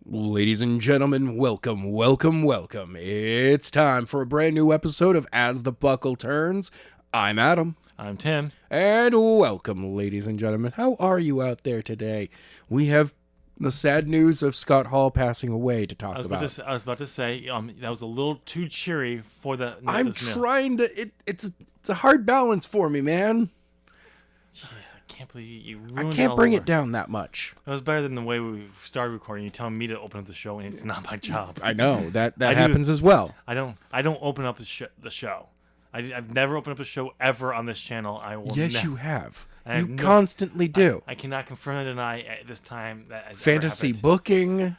Ladies and gentlemen, welcome, welcome, welcome. It's time for a brand new episode of As the Buckle Turns. I'm Adam. I'm Tim. And welcome, ladies and gentlemen. How are you out there today? We have the sad news of Scott Hall passing away to talk about. I was about to say that was a little too cheery for the. I'm trying to. It's a hard balance for me, man. Jeez, I can't believe you ruined I can't bring it down that much. That was better than the way we started recording. You telling me to open up the show, and it's not my job. I know that happens as well. I don't open up the show. I've never opened up a show ever on this channel. Yes, you have. You constantly do. I cannot confirm or deny at this time that has Fantasy ever happened. booking.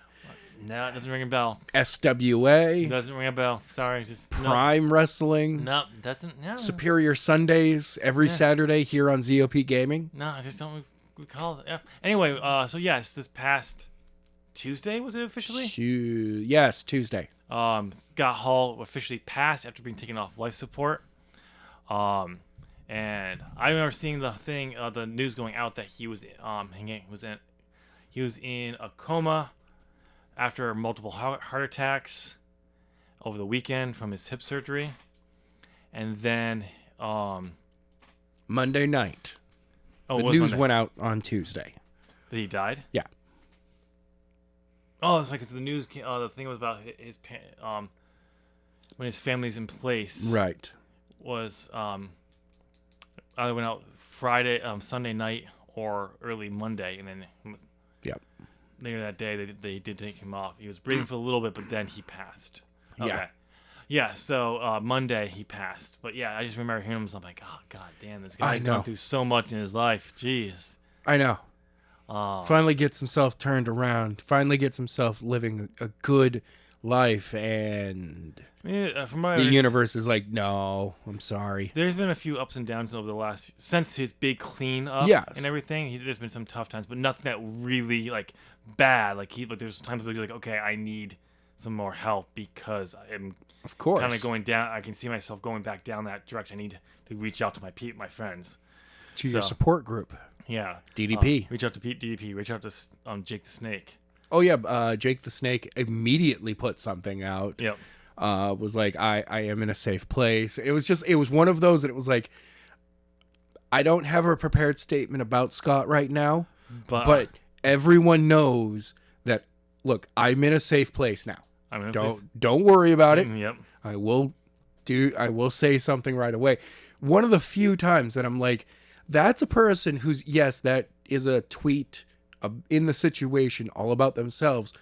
No, it doesn't ring a bell. SWA. It doesn't ring a bell. Sorry, just Prime Wrestling. No, doesn't. No. Superior Sundays every Saturday here on ZOP Gaming. No, I just don't recall it. Yeah. Anyway, so yes, this past Tuesday was it officially? Yes, Tuesday. Scott Hall officially passed after being taken off life support. And I remember seeing the thing, the news going out that he was in a coma after multiple heart attacks over the weekend from his hip surgery, and then Monday night. Oh, the news went out on Tuesday that he died. Yeah. Oh, it's because the news. The thing was about his when his family's in place. Right. Was either went out Sunday night or early Monday, and then later that day they did take him off. He was breathing for a little bit, but then he passed. Okay. Yeah. So Monday he passed, but yeah, I just remember hearing him. I'm like, oh god damn, this guy's gone through so much in his life. Jeez. I know. Finally gets himself turned around. Finally gets himself living a good life, and the universe is like, no, I'm sorry. There's been a few ups and downs over the since his big clean up and everything. There's been some tough times, but nothing that really bad. There's times where you're like, okay, I need some more help because I'm kind of going down. I can see myself going back down that direction. I need to reach out to my friends, to your support group. Yeah, DDP. Reach out to DDP. Reach out to Jake the Snake. Oh yeah, Jake the Snake immediately put something out. Yep. Was like, I am in a safe place. It was one of those that it was like, I don't have a prepared statement about Scott right now, but everyone knows that, look, I'm in a safe place now. Don't worry about it. Yep. I will say something right away. One of the few times that I'm like, that's a person who's, yes, that is a tweet in the situation all about themselves,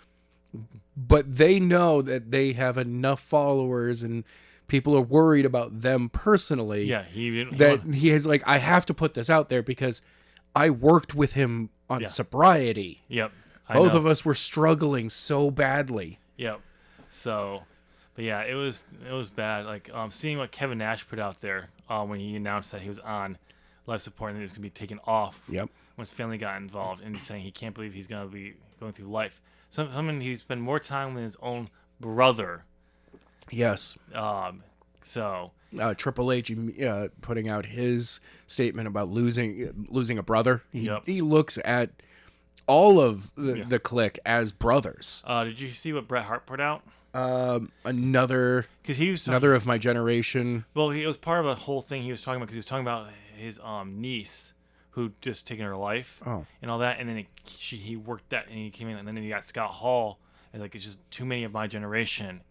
but they know that they have enough followers and people are worried about them personally. Yeah, he is like, I have to put this out there because I worked with him on sobriety. Yep. Both of us were struggling so badly. Yep. So, but yeah, it was bad. Seeing what Kevin Nash put out there when he announced that he was on life support and he was going to be taken off. Yep. When his family got involved, and he's saying he can't believe he's going to be going through life. Someone he spent more time with his own brother. Yes. Triple H putting out his statement about losing a brother. He looks at all of the clique as brothers. Did you see what Bret Hart put out? Another of my generation. Well, it was part of a whole thing he was talking about because he was talking about his niece who just taken her life and all that, and then he worked that, and he came in, and then he got Scott Hall, and it's just too many of my generation.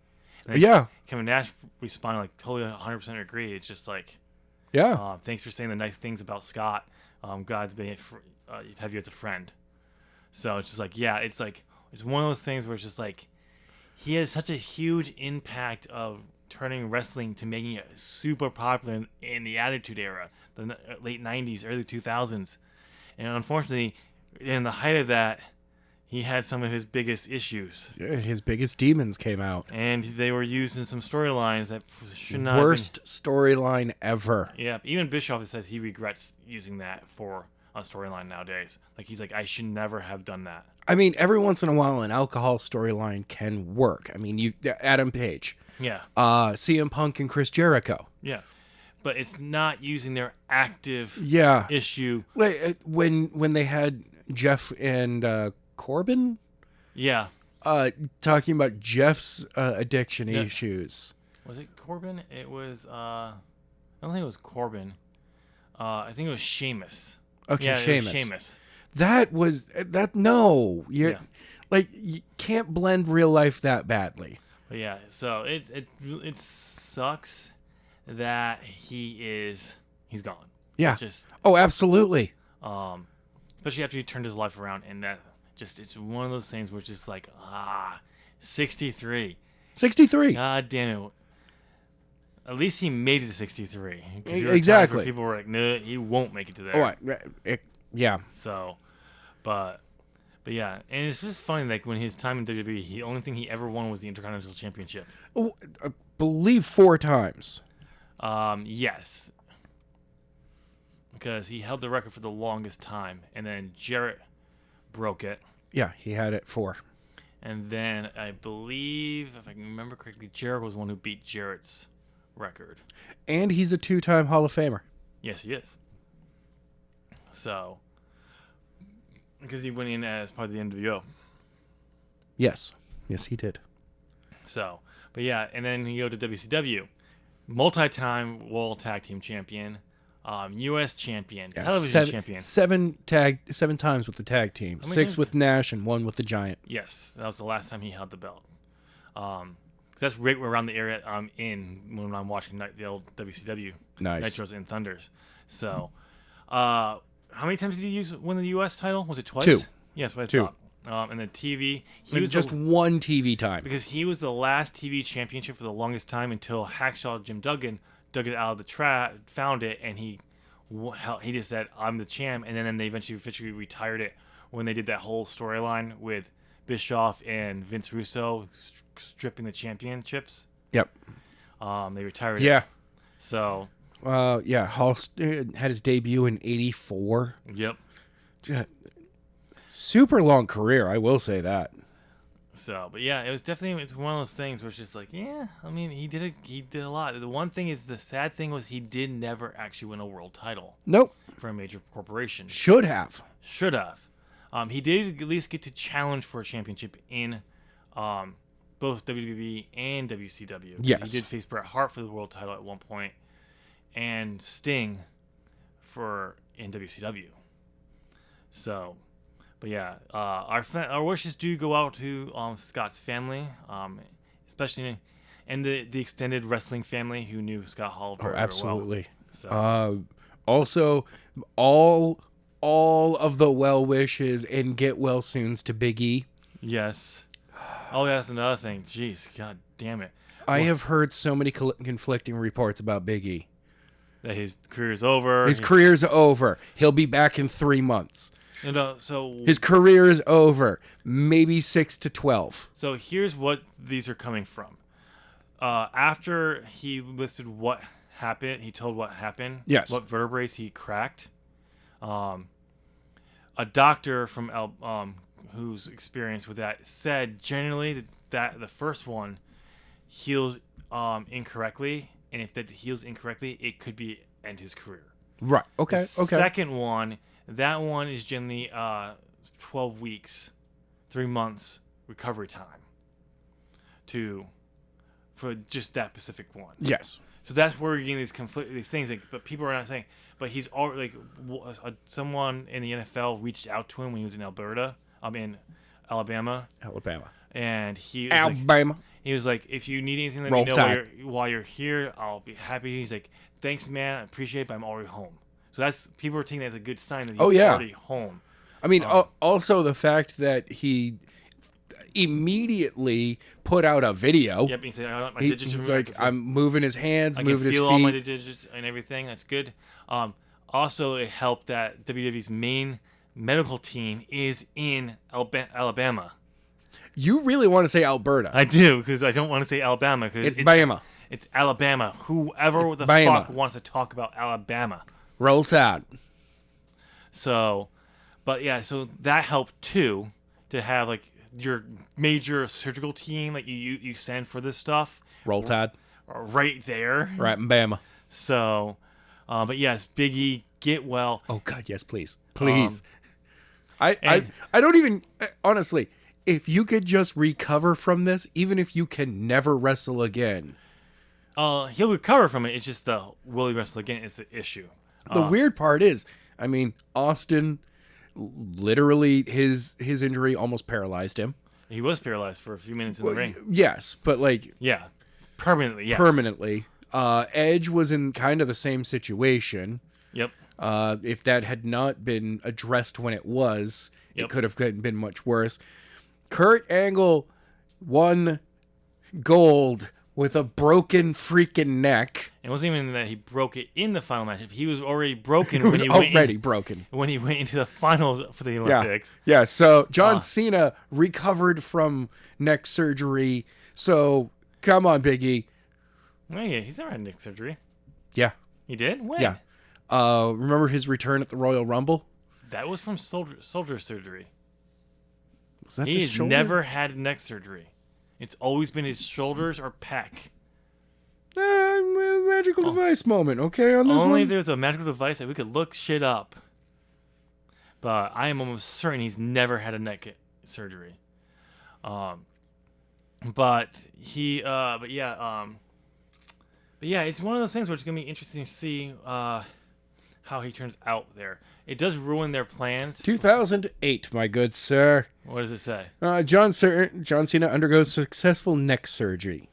And Kevin Nash responded totally 100% agree. It's just thanks for saying the nice things about Scott. Glad to have you as a friend. So it's just it's one of those things where it's just he had such a huge impact of turning wrestling to making it super popular in the Attitude Era, the late 90s, early 2000s. And unfortunately, in the height of that, he had some of his biggest issues. Yeah, his biggest demons came out. And they were used in some storylines that should not Worst storyline ever. Yeah, even Bischoff says he regrets using that for a storyline nowadays. He's like, I should never have done that. I mean, every once in a while, an alcohol storyline can work. I mean, Adam Page. Yeah. CM Punk and Chris Jericho. Yeah. But it's not using their active issue. When they had Jeff and Corbin? Yeah. talking about Jeff's addiction issues. Was it Corbin? It was. I don't think it was Corbin. I think it was Sheamus. Okay, yeah, Sheamus. Sheamus. That was that. No, you can't blend real life that badly. But yeah, so it sucks that he's gone. Yeah. Just absolutely. especially after he turned his life around, and that just it's one of those things where it's just like 63. 63. God damn it. At least he made it to 63. Exactly. People were like, no, he won't make it to there. Yeah. So, but yeah, and it's just funny, like when his time in WWE, the only thing he ever won was the Intercontinental Championship. I believe 4 times. Yes. Because he held the record for the longest time, and then Jarrett broke it. Yeah, he had it 4. And then I believe, if I can remember correctly, Jarrett was the one who beat Jarrett's record. And he's a 2-time Hall of Famer. Yes, he is. So, because he went in as part of the NWO. Yes, he did. So, but yeah, and then you go to WCW, multi-time World Tag Team Champion, U.S. Champion, Television Champion. 7 times with the tag team. 6 times? with Nash and 1 with the Giant. Yes, that was the last time he held the belt. That's right around the area I'm in when I'm watching the old WCW Nitros and Thunders. So, how many times did he win the U.S. title? Was it twice? 2. Yes, what I 2. thought. And the TV, he was was just 1 TV time. Because he was the last TV championship for the longest time until Hacksaw Jim Duggan dug it out of the found it, and he just said, "I'm the champ," and then they eventually officially retired it when they did that whole storyline with Bischoff and Vince Russo stripping the championships. Yep. They retired it. Yeah. So. Hall had his debut in '84. Yep. Super long career, I will say that. So, but yeah, it's one of those things where it's just like, yeah, I mean, he did a lot. The one thing is, the sad thing was he did never actually win a world title. Nope. For a major corporation. Should have. He did at least get to challenge for a championship in both WWE and WCW. Yes. He did face Bret Hart for the world title at one point, and Sting in WCW. So, but yeah, our wishes do go out to Scott's family, especially and the extended wrestling family who knew Scott Hall very, absolutely. Very well. So. Also, all of the well wishes and get well soons to Big E. Yes. Oh, yeah, that's another thing. Jeez, god damn it. I have heard so many conflicting reports about Big E. That his career's over. His career's over. He'll be back in 3 months. So his career is over. Maybe 6 to 12. So here's what these are coming from. After he listed what happened, he told what happened. Yes. What vertebrae he cracked. A doctor from who's experienced with that said generally that the first one heals incorrectly, and if that heals incorrectly, it could end his career. Right. Okay. The second one, that one is generally 12 weeks, 3 months recovery time for just that specific one. Yes. So that's where you're getting these things. Like, but people are not saying. But he's already someone in the NFL reached out to him when he was in Alabama. And he was like, if you need anything, let me know while you're here. I'll be happy. He's like, thanks, man. I appreciate it, but I'm already home. So people are taking that as a good sign that he's already home. I mean, also the fact that he immediately put out a video. Yep, he said, I want my digits. He's like, I'm moving his hands, moving his feet. I can feel all my digits and everything. That's good. Also, it helped that WWE's main medical team is in Alabama. You really want to say Alberta? I do, because I don't want to say Alabama. It's Bama. It's Alabama. Whoever fuck wants to talk about Alabama. Roll Tide. So, but yeah, so that helped too, to have like your major surgical team that you send for this stuff. Roll Tide. Right there. Right in Bama. So, but yes, Big E, get well. Oh God, yes, please. Please. I don't even, honestly, if you could just recover from this, even if you can never wrestle again. He'll recover from it. It's just the will he wrestle again is the issue. The weird part is, I mean, Austin, literally his injury almost paralyzed him. He was paralyzed for a few minutes in the ring. Yes, but like permanently. Yes. Permanently. Edge was in kind of the same situation. Yep. If that had not been addressed when it was, it could have been much worse. Kurt Angle won gold with a broken freaking neck. It wasn't even that he broke it in the final match. He was already broken when he went into the finals for the Olympics. Yeah. So John Cena recovered from neck surgery. So come on, Big E. Oh, yeah, he's never had neck surgery. Yeah. He did? When? Yeah. Remember his return at the Royal Rumble? That was from soldier surgery. Was that he his has shoulder? never had neck surgery. It's always been his shoulders or pec. Magical device moment, okay, on this Only one? if there's a magical device that we could look shit up. But I am almost certain he's never had a neck surgery. But yeah, it's one of those things where it's gonna be interesting to see how he turns out there. It does ruin their plans. 2008, my good sir. What does it say? John Cena undergoes successful neck surgery.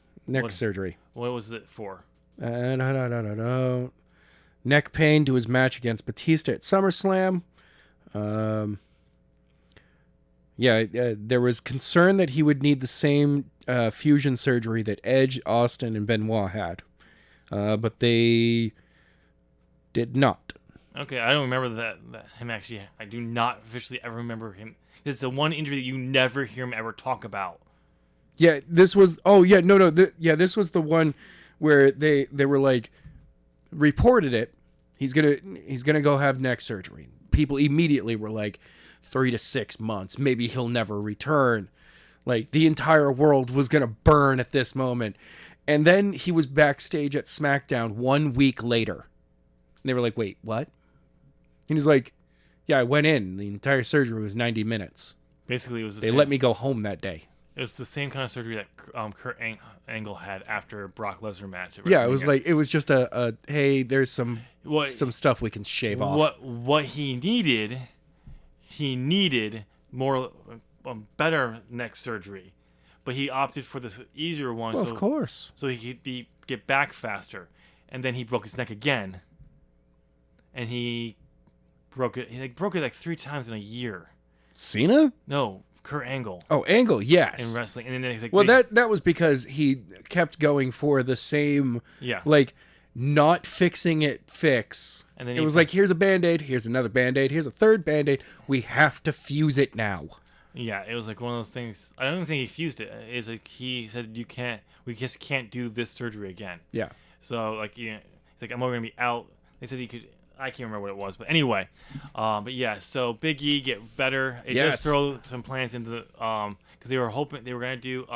Surgery. What was it for? No. Neck pain to his match against Batista at SummerSlam. There was concern that he would need the same fusion surgery that Edge, Austin, and Benoit had. But they did not. Okay, I don't remember that him actually. I do not officially ever remember him. It's the one injury that you never hear him ever talk about. Yeah, this was. Oh yeah, no. This was the one where they were like reported it. He's gonna go have neck surgery. People immediately were like 3 to 6 months. Maybe he'll never return. Like the entire world was gonna burn at this moment. And then he was backstage at SmackDown 1 week later. And they were like, wait, what? And he's like, yeah, I went in. The entire surgery was 90 minutes. Basically, it was They let me go home that day. It was the same kind of surgery that Kurt Angle had after Brock Lesnar match. Yeah, it was just a hey, there's some stuff we can shave off. What he needed more better neck surgery. But he opted for this easier one. Well, of course. So he could get back faster. And then he broke his neck again. And he broke it. He broke it like 3 times in a year. Cena? No, Kurt Angle. Oh, Angle, yes. In wrestling. And then he's like, well, that was because he kept going for the same, like, not fixing it fix. And then it was like, here's a Band-Aid, here's another Band-Aid, here's a third Band-Aid. We have to fuse it now. Yeah, it was like one of those things. I don't even think he fused it. It's like he said, we just can't do this surgery again. Yeah. So, like, it's like, I'm only going to be out. They said he could, I can't remember what it was. But anyway, but yeah, so Big E get better. It does throw some plans into the, because they were hoping they were going to do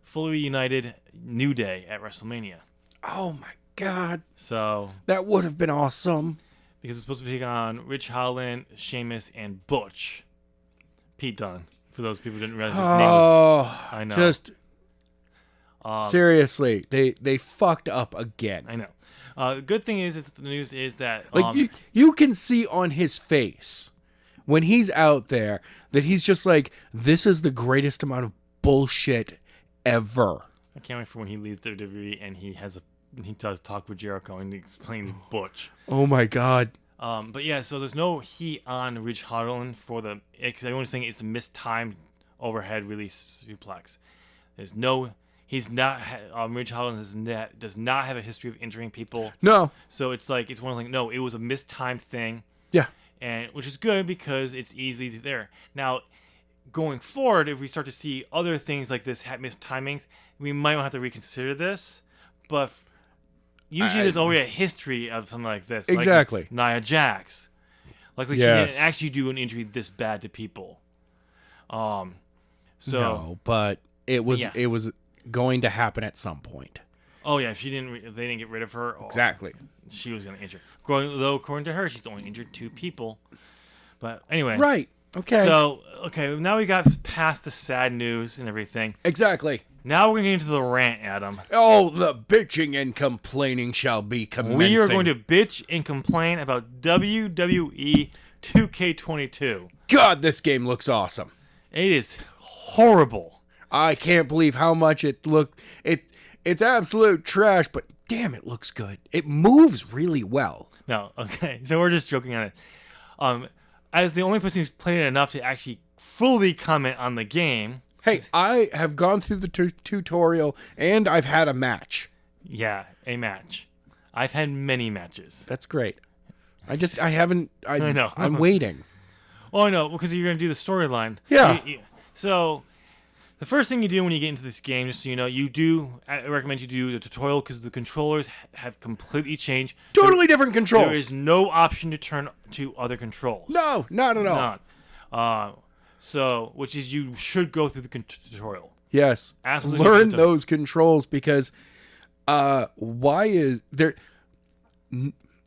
fully united New Day at WrestleMania. Oh my God. So. That would have been awesome. Because it's supposed to take on Rich Holland, Sheamus, and Butch. Pete Dunne, for those people who didn't realize his name was, I know. Just seriously, they fucked up again. I know. The good thing is the news is that like you can see on his face when he's out there that he's just like, this is the greatest amount of bullshit ever. I can't wait for when he leaves WWE and he does talk with Jericho and he explains Butch. Oh my God. But yeah, so there's no heat on Rich Holland because everyone's saying it's a mistimed overhead release suplex. There's no, he's not, Rich Holland does not have a history of injuring people. No. So it's like, it's one of the, no, it was a mistimed thing. Yeah. And which is good because it's easy there. Now, going forward, if we start to see other things like this missed timings, we might have to reconsider this. But usually there's already a history of something like this. Exactly. Like Nia Jax. Like she didn't actually do an injury this bad to people. No, but it was going to happen at some point. Oh yeah, if they didn't get rid of her. Exactly. She was going to injure. Though according to her, she's only injured 2 people. But anyway. Right. Okay. So, okay, now we got past the sad news and everything. Exactly. Now we're getting into the rant, Adam. Oh, the bitching and complaining shall be commencing. We are going to bitch and complain about WWE 2K22. God, this game looks awesome. It is horrible. I can't believe how much it looked. It's absolute trash, but damn, it looks good. It moves really well. No, okay. So we're just joking on it. As the only person who's played it enough to actually fully comment on the game. Hey, I have gone through the tutorial and I've had a match. Yeah, a match. I've had many matches. That's great. I haven't. I know. I'm waiting. Oh, I know, because you're going to do the storyline. Yeah. So, the first thing you do when you get into this game, just so you know, I recommend you do the tutorial because the controllers have completely changed. Totally different controls. There is no option to turn to other controls. No, not at all. None. Which is you should go through the tutorial. Yes. Absolutely. Learn those controls because why is there...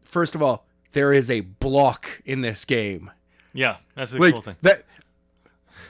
First of all, there is a block in this game. Yeah, that's the cool thing.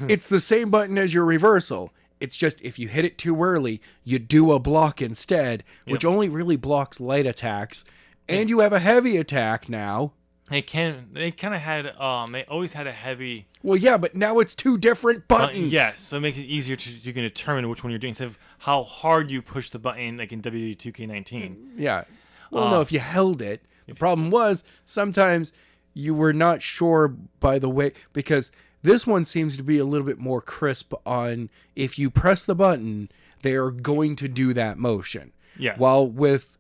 It's the same button as your reversal. It's just if you hit it too early, you do a block instead, which only really blocks light attacks. And you have a heavy attack now. They kind of had they always had a heavy. Well, yeah, but now it's two different buttons. Yes, so it makes it easier you can determine which one you're doing instead of how hard you push the button like in WWE 2K19. Yeah. Well, no, if you held it. The problem was sometimes you were not sure by the way, because this one seems to be a little bit more crisp on if you press the button, they are going to do that motion. Yeah. While with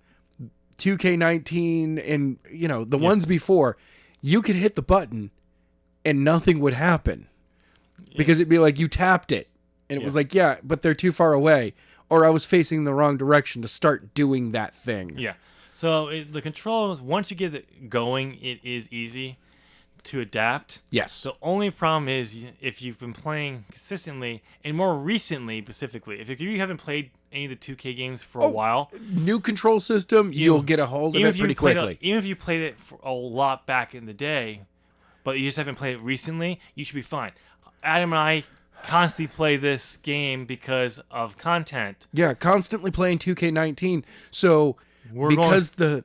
2K19 and, the ones before, you could hit the button and nothing would happen. Because it'd be like you tapped it. And it was like, yeah, but they're too far away. Or I was facing the wrong direction to start doing that thing. Yeah. So the controls, once you get it going, it is easy to adapt. Yes. The only problem is if you've been playing consistently and more recently specifically, if you haven't played any of the 2K games for a while, new control system, you'll get a hold of it pretty quickly. Even if you played it for a lot back in the day, but you just haven't played it recently, you should be fine. Adam and I constantly play this game because of content. Yeah, constantly playing 2K19. So because the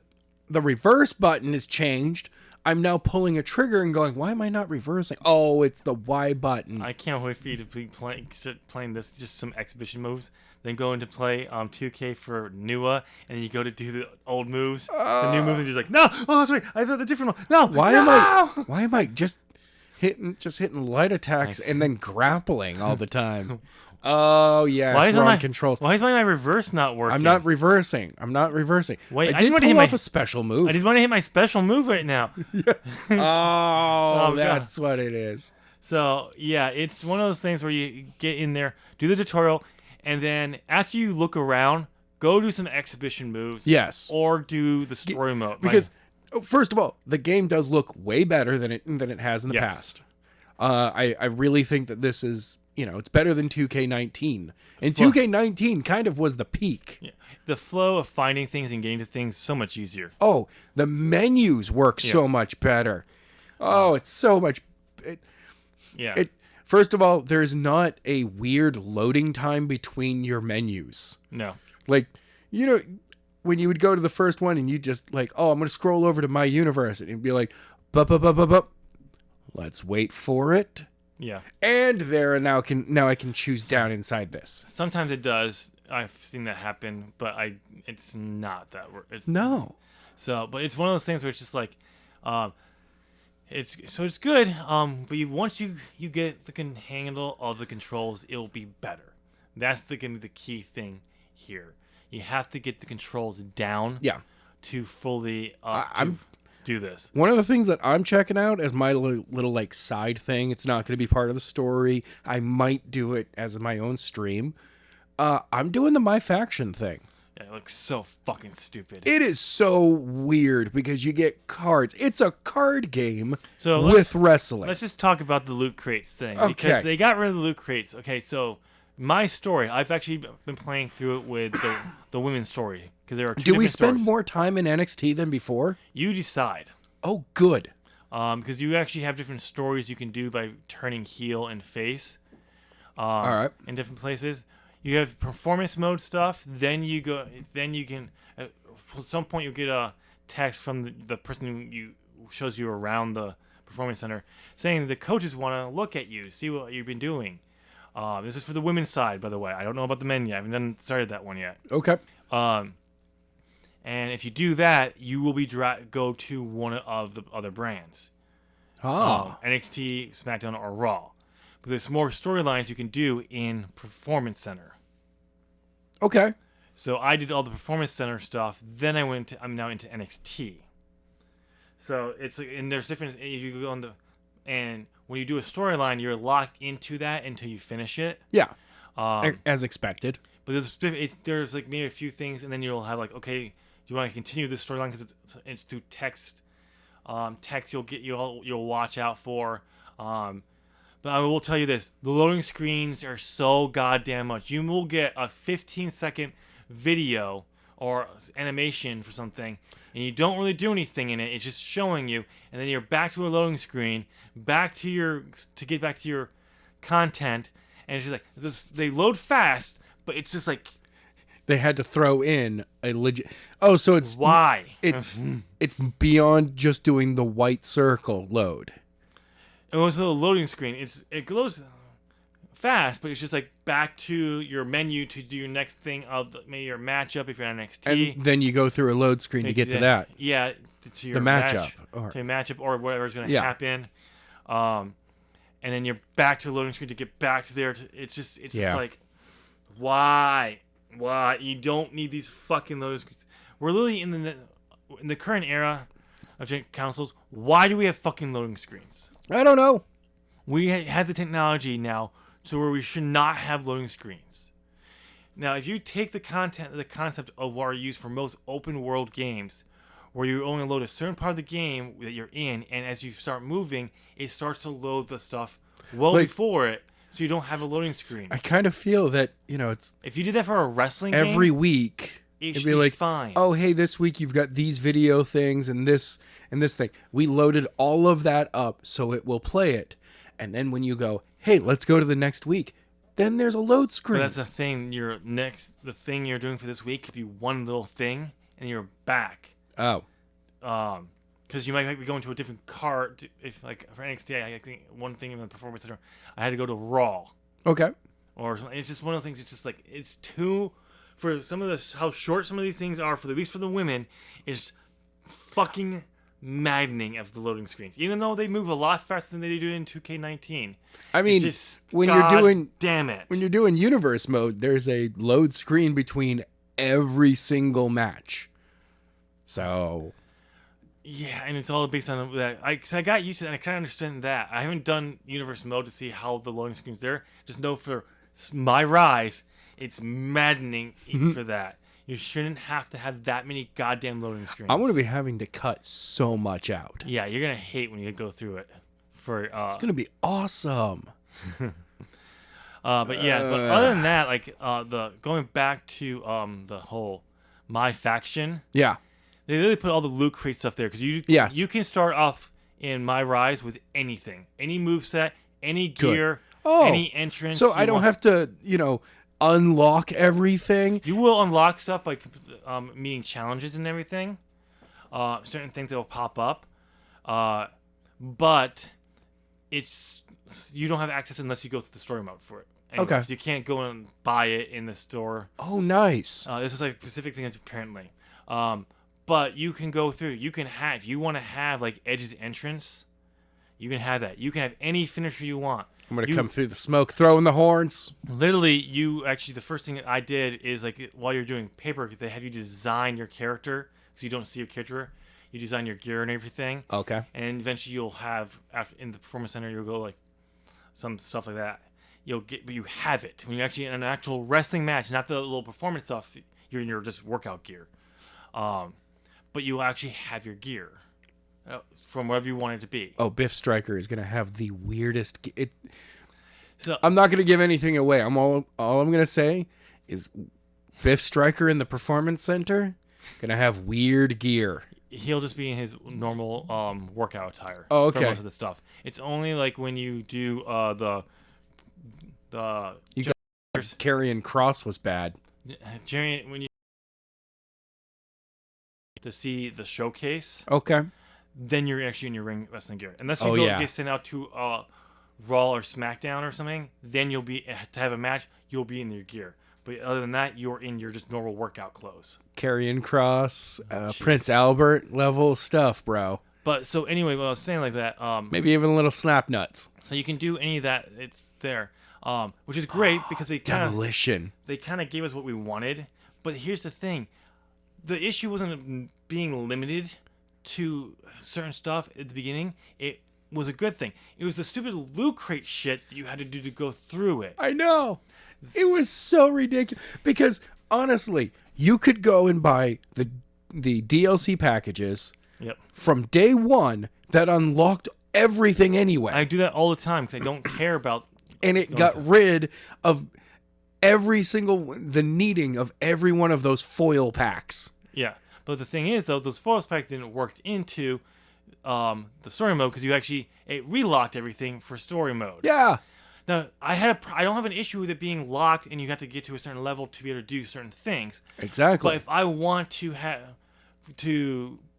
reverse button is changed, I'm now pulling a trigger and going, why am I not reversing? Oh, it's the Y button. I can't wait for you to be playing this, just some exhibition moves. Then go into play 2K for NUA, and then you go to do the old moves, the new moves, and you're just like, no, oh, that's right, I thought the different one. No, why am I just hitting light attacks and then grappling all the time? Oh yeah, wrong controls. Why is my reverse not working? I'm not reversing. Wait, I did pull off a special move. I did want to hit my special move right now. Oh, that's what it is. So yeah, it's one of those things where you get in there, do the tutorial, and then after you look around, go do some exhibition moves. Yes. Or do the story mode. Because first of all, the game does look way better than it has in the past. I really think that this is, it's better than 2K19. And 2K19 kind of was the peak. Yeah. The flow of finding things and getting to things so much easier. Oh, the menus work so much better. Oh, it's so much. First of all, there's not a weird loading time between your menus. No. Like, when you would go to the first one and you just like, oh, I'm going to scroll over to my universe, and it'd be like, bup. Let's wait for it. Yeah. And now I can choose down inside this. Sometimes it does. I've seen that happen, but it's not that. No. So, but it's one of those things where it's just like, it's good. But once you get the handle of the controls, it'll be better. That's gonna be the key thing here. You have to get the controls down. Yeah. To fully do this. One of the things that I'm checking out as my little like side thing, it's not going to be part of the story. I might do it as my own stream. I'm doing the My Faction thing. Yeah, it looks so fucking stupid. It is so weird because you get cards. It's a card game with wrestling. Let's just talk about the loot crates thing. Okay. Because they got rid of the loot crates. Okay, so my story, I've actually been playing through it with the women's story. Because there are two Do we spend stories. more time in NXT than before? You decide. Oh, good. because you actually have different stories you can do by turning heel and face. All right. In different places, you have performance mode stuff. Then you can. At some point, you'll get a text from the person who shows you around the performance center saying the coaches want to look at you, see what you've been doing. This is for the women's side, by the way. I don't know about the men yet. I haven't started that one yet. Okay. And if you do that, you will be go to one of the other brands. NXT, SmackDown, or Raw. But there's more storylines you can do in Performance Center. Okay. So I did all the Performance Center stuff. Then I'm now into NXT. So it's like, and there's different. You go on and when you do a storyline, you're locked into that until you finish it. Yeah. As expected. But there's like maybe a few things, and then you'll have like, okay, do you want to continue this storyline because it's through text. Text you'll watch out for. But I will tell you this: the loading screens are so goddamn much. You will get a 15-second video or animation for something, and you don't really do anything in it. It's just showing you, and then you're back to a loading screen, to get back to your content, and it's just like they load fast, but it's just like they had to throw in a legit. Oh, so it's why it's beyond just doing the white circle load. It was a loading screen. It loads fast, but it's just like back to your menu to do your next thing of maybe your matchup if you're on NXT. And then you go through a load screen to get to that. Yeah, to your matchup. To your matchup or whatever's going to happen. And then you're back to a loading screen to get back to there. It's just like, why? You don't need these fucking loading screens. We're literally in the current era of consoles. Why do we have fucking loading screens? I don't know. We have the technology now so where we should not have loading screens. Now, if you take the concept of what are used for most open world games, where you only load a certain part of the game that you're in, and as you start moving, it starts to load the stuff before it, so you don't have a loading screen. I kind of feel that, it's... If you did that for a wrestling every game, week, it'd be like, fine. Oh, hey, this week you've got these video things and this thing. We loaded all of that up so it will play it. And then when you go, hey, let's go to the next week, then there's a load screen. But that's the thing. The thing you're doing for this week could be one little thing, and you're back. Oh. Because you might be going to a different card. If like for NXT, I think one thing in the Performance Center, I had to go to Raw. Okay. Or something. It's just one of those things. It's just like it's too. For some of how short some of these things are, at least for the women, is fucking maddening of the loading screens. Even though they move a lot faster than they do in 2K19. I mean, when you're doing universe mode, there's a load screen between every single match. So, yeah, and it's all based on that. I got used to it, and I kind of understand that. I haven't done universe mode to see how the loading screen's there. Just know for my Rise, it's maddening for that. You shouldn't have to have that many goddamn loading screens. I'm going to be having to cut so much out. Yeah, you're going to hate when you go through it. It's going to be awesome. But other than that, like going back to the whole My Faction. Yeah. They literally put all the loot crate stuff there because you can start off in My Rise with anything, any moveset, any gear, any entrance. So I don't have to, unlock everything. You will unlock stuff by meeting challenges and everything. Certain things that will pop up, but you don't have access unless you go through the story mode for it. Anyways, okay, so you can't go and buy it in the store. Oh, nice. This is like specific things apparently. But you can go through. You can have, if you want to have like Edge's entrance, you can have that. You can have any finisher you want. I'm going to come through the smoke, throwing the horns. Literally, the first thing I did is like while you're doing paper, they have you design your character because you don't see your character. You design your gear and everything. Okay. And eventually you'll have, in the Performance Center, you'll go like some stuff like that. But you have it. When you're actually in an actual wrestling match, not the little performance stuff, you're in your just workout gear. But you actually have your gear. From wherever you want it to be. Oh, Biff Striker is going to have the weirdest... So I'm not going to give anything away. All I'm going to say is Biff Striker in the Performance Center going to have weird gear. he'll just be in his normal workout attire. Oh, okay. For most of the stuff. It's only like when you do the You got Karrion Kross was bad. Jerry, when you to see the showcase, Okay. then you're actually in your ring wrestling gear. Unless you get sent out to Raw or SmackDown or something, then you'll be to have a match. You'll be in your gear. But other than that, you're in your just normal workout clothes. Karrion Kross, Prince Albert level stuff, bro. But so anyway, what I was saying like that. Maybe even a little snap nuts. So you can do any of that. It's there, which is great because they Demolition. They kind of gave us what we wanted. But here's the thing: the issue wasn't being limited to certain stuff at the beginning. It was a good thing. It was the stupid loot crate shit that you had to do to go through it. I know. It was so ridiculous because honestly, you could go and buy the DLC packages from day one that unlocked everything anyway. I do that all the time because I don't care about. And it got rid of the needing of every one of those foil packs. Yeah, but the thing is though, those foil packs didn't work into the story mode because it relocked everything for story mode. Yeah. Now, I don't have an issue with it being locked and you have to get to a certain level to be able to do certain things. Exactly. But if I want to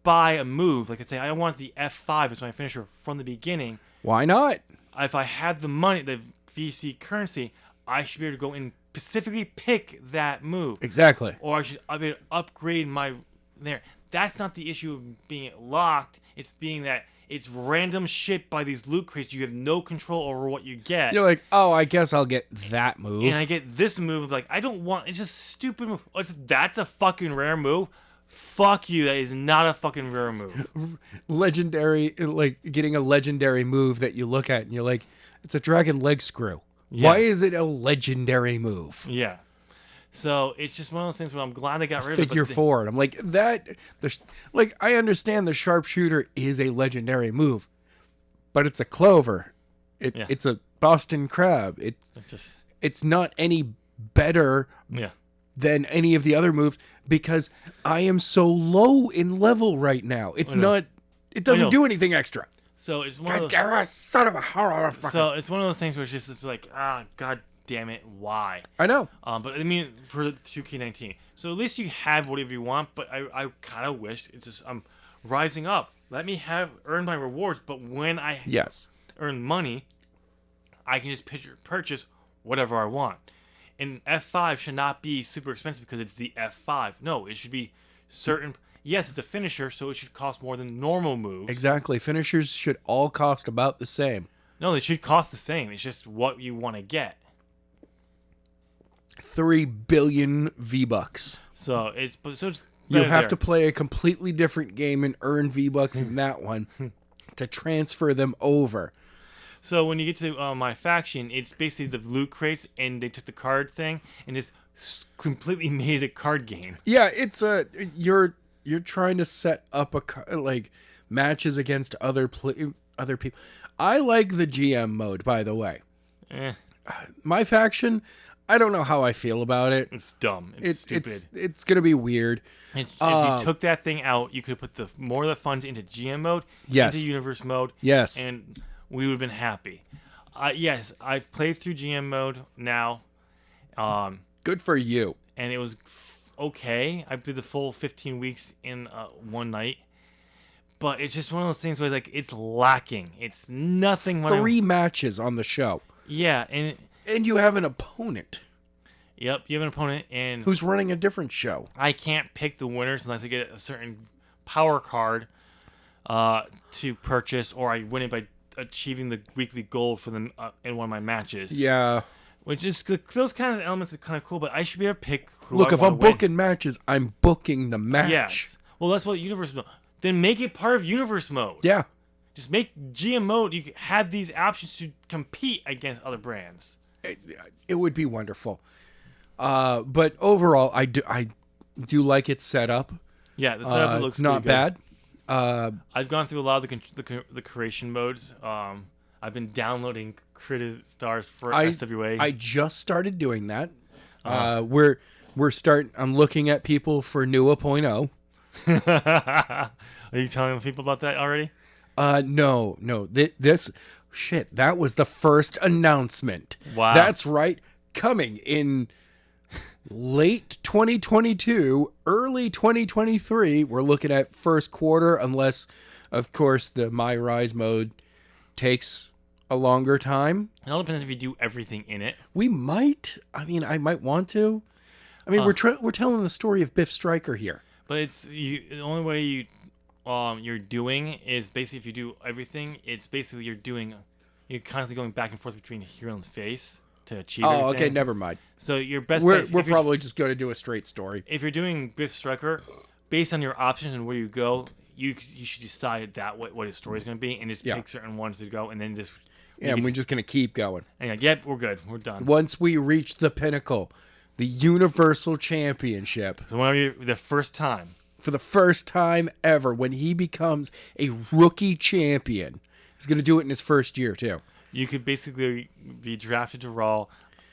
buy a move, like let's say I want the F5 as my finisher from the beginning. Why not? If I have the money, the VC currency, I should be able to go and specifically pick that move. Exactly. Or I should be able to upgrade my there. That's not the issue of being locked. It's being that it's random shit by these loot crates. You have no control over what you get. You're like, oh, I guess I'll get that move. And I get this move. Like, I don't want... It's a stupid move. That's a fucking rare move. Fuck you. That is not a fucking rare move. Legendary, like getting a legendary move that you look at and you're like, it's a dragon leg screw. Yeah. Why is it a legendary move? Yeah. So it's just one of those things where I'm glad they got rid of it. Figure 4. I'm like, I understand the sharpshooter is a legendary move, but it's a clover. It's a Boston crab. It's not any better than any of the other moves because I am so low in level right now. It doesn't do anything extra. So it's one of those, son of a horror. So it's one of those things where it's like, god damn it, why? I know. But I mean, for 2K19. So at least you have whatever you want, but I kind of wish I'm rising up. Let me earn my rewards, but when I earn money, I can just purchase whatever I want. And F5 should not be super expensive because it's the F5. No, it should be certain. Yes, it's a finisher, so it should cost more than normal moves. Exactly. Finishers should all cost about the same. No, they should cost the same. It's just what you want to get. 3 billion V-Bucks. So you have to play a completely different game and earn V-Bucks in that one to transfer them over. So when you get to my faction, it's basically the loot crates, and they took the card thing and just completely made it a card game. Yeah, it's you're trying to set up matches against other people. I like the GM mode, by the way. My faction, I don't know how I feel about it. It's dumb. It's stupid. It's gonna be weird. If you took that thing out, you could put more of the funds into GM mode, into universe mode, and we would have been happy. Yes, I've played through GM mode now. Good for you. And it was okay. I did the full 15 weeks in one night. But it's just one of those things where it's lacking. It's nothing. 3 matches on the show. Yeah, and you have an opponent. Yep, you have an opponent and who's running a different show. I can't pick the winners unless I get a certain power card to purchase, or I win it by achieving the weekly goal for them in one of my matches. Yeah. Which is those kind of elements are kind of cool, but I should be able to pick who Look, I if I'm win. booking matches, I'm booking the match. Yes. Well, that's what universe mode. Then make it part of universe mode. Yeah. Just make GM mode. You have these options to compete against other brands. It would be wonderful. But overall, I do like its setup. Yeah, the setup looks it's not good. bad. I've gone through a lot of the creation modes. I've been downloading Creative Stars for SWA. I just started doing that. I'm looking at people for New 0.0. Are you telling people about that already? No. This shit, that was the first announcement. Wow. That's right. Coming in late 2022, early 2023. We're looking at first quarter, unless, of course, the My Rise mode takes a longer time. It all depends if you do everything in it. We might. I mean, I might want to. I mean, we're telling the story of Biff Stryker here. But it's the only way you're doing is basically if you do everything, it's basically you're constantly going back and forth between here and the face to achieve everything. Okay, never mind. So your best we're probably just going to do a straight story. If you're doing Biff Stryker, based on your options and where you go, you should decide what his story is going to be and just pick certain ones to go and then just... Yeah, and we're just going to keep going. And yep, we're good. We're done. Once we reach the pinnacle, the Universal Championship. So whenever the first time. For the first time ever, when he becomes a rookie champion. He's going to do it in his first year, too. You could basically be drafted to Raw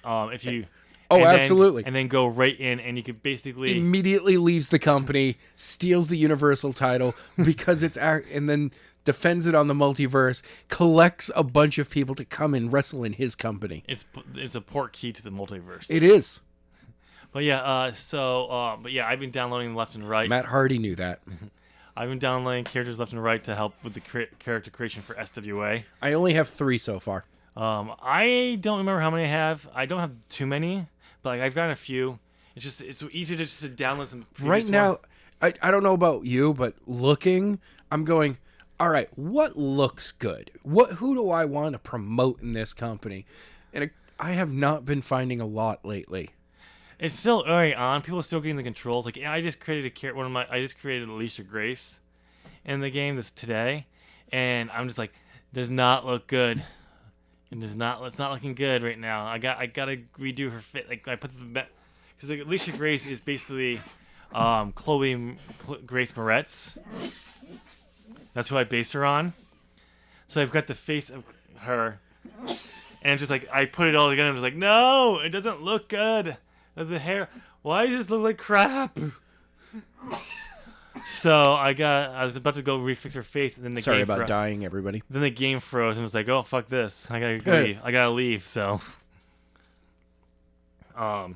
if you... absolutely. And then go right in, and you could basically... Immediately leaves the company, steals the Universal title, because it's... And then... defends it on the multiverse, collects a bunch of people to come and wrestle in his company. It's a port key to the multiverse. It is. But yeah, I've been downloading left and right. Matt Hardy knew that. I've been downloading characters left and right to help with the character creation for SWA. I only have 3 so far. I don't remember how many I have. I don't have too many, but I've gotten a few. It's easier to just download some. Right now, I don't know about you, but looking, I'm going... All right, what looks good? Who do I want to promote in this company? And I have not been finding a lot lately. It's still early on. People are still getting the controls. Like I just created I just created Alicia Grace in the game today, and I'm just like, does not look good. It's not looking good right now. I gotta redo her fit. Like I put because like Alicia Grace is basically Chloe Grace Moretz. That's who I base her on. So I've got the face of her. And just like, I put it all together and I was like, no, it doesn't look good. The hair, why does this look like crap? So I was about to go refix her face and then the Sorry game about dying, everybody. Then the game froze and was like, oh, fuck this. I gotta leave, so. Then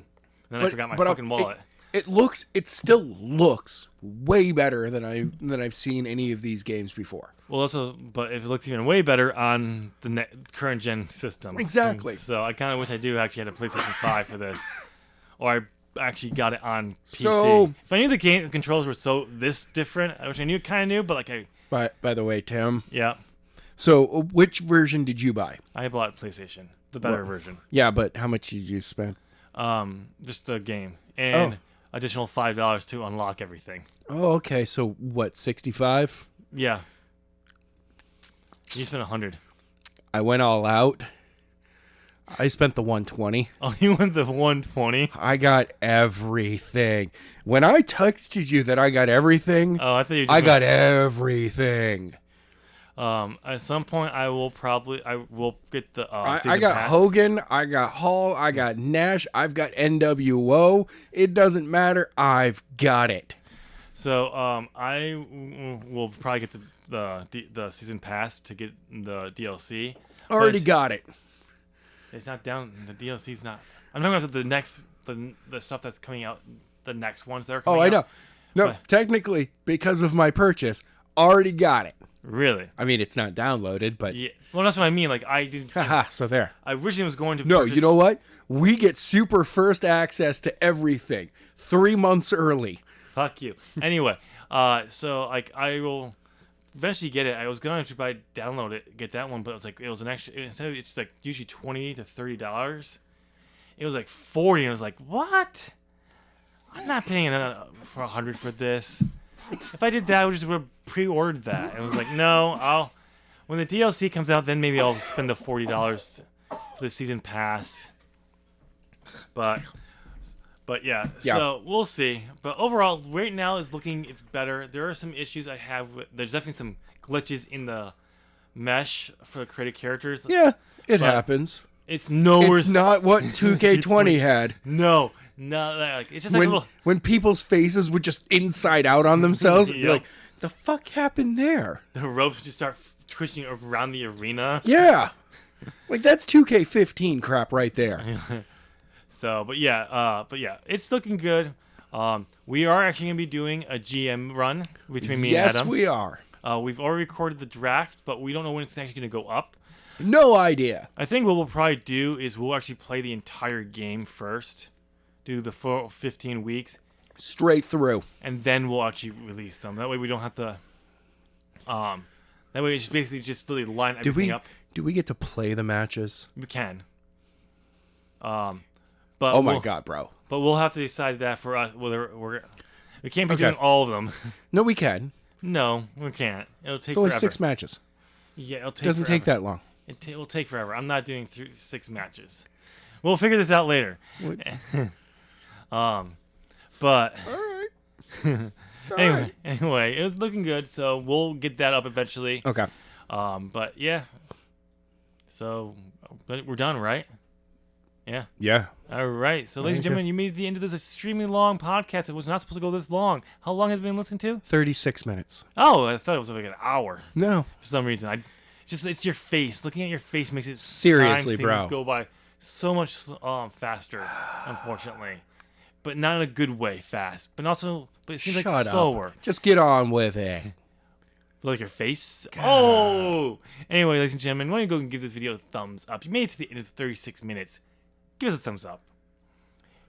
I forgot my fucking wallet. It still looks way better than I've seen any of these games before. Well, but it looks even way better on the current gen system. Exactly. So I kind of wish I do actually had a PlayStation 5 for this, or I actually got it on PC. So, if I knew the game controls were this different, which I kind of knew, but like By the way, Tim. Yeah. So which version did you buy? I bought PlayStation, the better version. Yeah, but how much did you spend? Just the game and. Additional $5 to unlock everything. Oh, okay. So what? 65? Yeah. You spent 100. I went all out. I spent the 120. Oh, you went the 120? I got everything. When I texted you that I got everything, I thought you. I got everything. At some point, I will get the. I got pass. Hogan, I got Hall, I got Nash, I've got NWO. It doesn't matter. I've got it. So I will probably get the season pass to get the DLC. Already got it. It's not down. The DLC's not. I'm talking about the next the stuff that's coming out. The next ones that are coming out. Oh, I know. No, technically, because of my purchase, already got it. Really? I mean, it's not downloaded, but... Yeah. Well, that's what I mean. Like, I didn't... Haha, so there. I originally was going to you know what? We get super first access to everything 3 months early. Fuck you. Anyway, so, like, I will eventually get it. I was going to download it, get that one, but it was an extra... Instead of it's, like, usually $20 to $30, it was, like, $40, and I was like, what? I'm not paying for $100 for this. If I did that, I would have pre-ordered that. And I was like, no, when the DLC comes out, then maybe I'll spend the $40 for the season pass. But yeah, so we'll see. But overall, right now it's better. There are some issues I have there's definitely some glitches in the mesh for created characters. Yeah, it happens. It's nowhere. It's not what 2K20 had. No, like it's just like a little. When people's faces would just inside out on themselves, Yep. you're like, the fuck happened there? The ropes just start twitching around the arena. Yeah, like that's 2K15 crap right there. So, but yeah, it's looking good. We are actually gonna be doing a GM run between me and Yes, Adam. we are. We've already recorded the draft, but we don't know when it's actually gonna go up. No idea. I think what we'll probably do is we'll actually play the entire game first, do the full 15 weeks, Straight through. and then we'll actually release them. That way we don't have to. That way it's basically just really line everything up. Do we get to play the matches? We can. But Oh my god, bro. But we'll have to decide that for us whether we can't be Okay. doing all of them. No, we can. No, we can't. It'll take It's only forever. 6 matches. Yeah, it'll take. Doesn't take forever. that long. It will take forever. I'm not doing 6 matches. We'll figure this out later. What? But All anyway, it was looking good, so we'll get that up eventually. Okay. But yeah. So we're done, right? Yeah. Yeah. All right. So, ladies and gentlemen, you made it to the end of this extremely long podcast. It was not supposed to go this long. How long has it been listened to? 36 minutes. Oh, I thought it was like an hour. No. For some reason, it's your face. Looking at your face makes it Seriously, time seem bro. to go by so much faster, unfortunately, but not in a good way, fast. But it seems like slower. Just get on with it. Like your face. Oh. Anyway, ladies and gentlemen, why don't you go and give this video a thumbs up? You made it to the end of 36 minutes. Give us a thumbs up.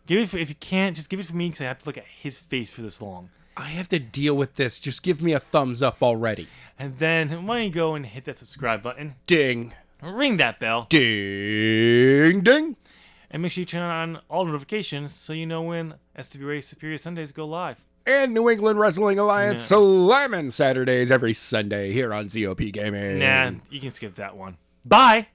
Give it if you can't, just give it for me because I have to look at his face for this long. I have to deal with this. Just give me a thumbs up already. And then why don't you go and hit that subscribe button, Ding. ring that bell, Ding. Ding. and make sure you turn on all notifications so you know when SWA Superior Sundays go live. And New England Wrestling Alliance Slamming Saturdays every Sunday here on ZOP Gaming. Nah, you can skip that one. Bye!